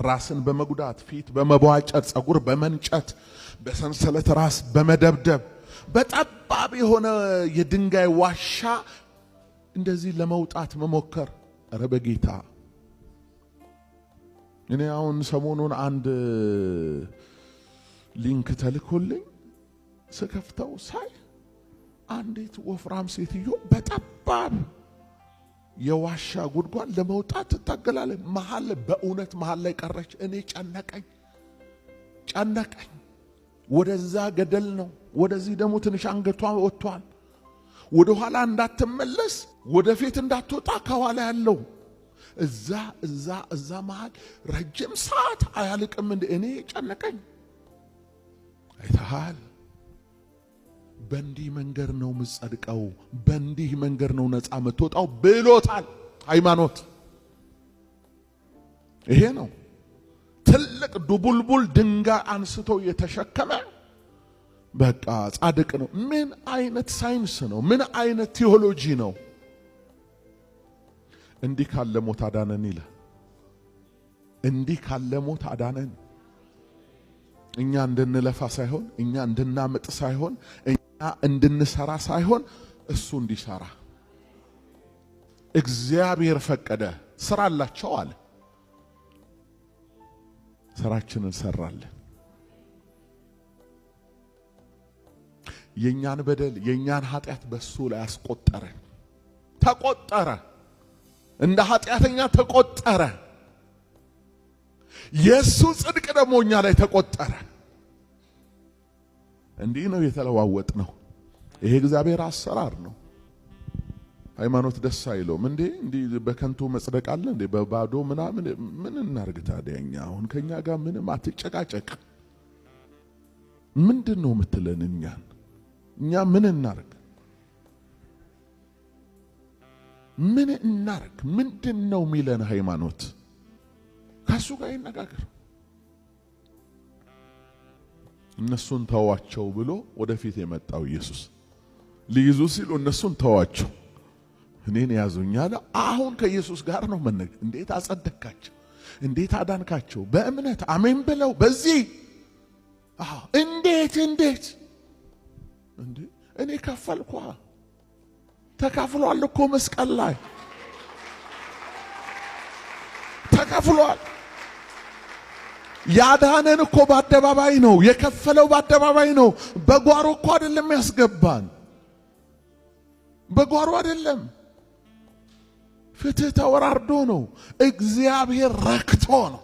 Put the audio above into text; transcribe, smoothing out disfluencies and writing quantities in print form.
ራስን በመጉዳት ፊት በመቧጨር ጸጉር በመንጨት በሰንሰለት ራስ በመደብደብ በጠባብ የሆነ የድንጋይ ዋሻ እንደዚህ ለመውጣት መሞከር። ኧረ በጌታ እኔ አሁን ሰሞኑን አንድ ሊንክ ተልኮልኝ ስከፍተው ሳይ አንዲት ወፍራም ሴትዮ በጠባብ የዋሻ ጉድጓድ ለመውጣት ትታገላለች። መሃል በእውነት መሃል ላይ ቀረች። እኔ ጨነቀኝ። ወደዛ ገደል ነው፣ ወደዚህ ደግሞ ትንሽ አንገቷ ወጥቷል። ወደ ኋላ እንዳትመለስ ወደፊት እንዳትወጣ ከኋላ ያለው እዛ መሃል ረጅም ሰዓት አያልቅም እንደ እኔ ጨነቀኝ። አይተሃል? በእንዲህ መንገድ ነው የምትጸድቀው፣ በእንዲህ መንገድ ነው ነፃ የምትወጣው ብሎታል ሃይማኖት። ይሄ ነው ትልቅ ዱቡልቡል ድንጋይ አንስቶ የተሸከመ በቃ ጻድቅ ነው። ምን አይነት ሳይንስ ነው? ምን አይነት ቴዎሎጂ ነው? እንዲህ ካለ ሞት አዳነን ይላል። እንዲህ ካለ ሞት አዳነን። እኛ እንድንለፋ ሳይሆን፣ እኛ እንድናመጥ ሳይሆን፣ እኛ እንድንሰራ ሳይሆን እሱ እንዲሰራ እግዚአብሔር ፈቀደ። ስራ አላቸው አለ። ስራችንን ሰራለን። የኛን በደል የኛን ኃጢአት በሱ ላይ አስቆጠረ። ተቆጠረ፣ እንደ ኃጢአተኛ ተቆጠረ። የሱ ጽድቅ ደግሞ እኛ ላይ ተቆጠረ። እንዲህ ነው የተለዋወጥ ነው። ይሄ እግዚአብሔር አሰራር ነው። ሃይማኖት ደስ አይለውም እንዴ? እንዲህ በከንቱ መጽደቅ አለ እንዴ? በባዶ ምናምን ምን እናርግ ታዲያ? እኛ አሁን ከኛ ጋር ምንም አትጨቃጨቅ። ምንድነው የምትለን? እኛ ምን እናርግ? ምን እናርግ? ምንድነው የሚለን ሃይማኖት? ከሱ ጋር ይነጋገር። እነሱን ተዋቸው ብሎ ወደፊት የመጣው ኢየሱስ ሊይዙ ሲሉ እነሱን ተዋቸው፣ እኔን ያዙኛል። አሁን ከኢየሱስ ጋር ነው መነጋገር። እንዴት አጸደካቸው? እንዴት አዳንካቸው? በእምነት አሜን ብለው በዚህ እንዴት እንዴ እኔ ከፈልኳ። ተከፍሏል እኮ መስቀል ላይ ተከፍሏል። ያዳነን እኮ በአደባባይ ነው የከፈለው፣ በአደባባይ ነው። በጓሮ እኮ አይደለም ያስገባን፣ በጓሮ አይደለም። ፍትህ ተወራርዶ ነው። እግዚአብሔር ረክቶ ነው።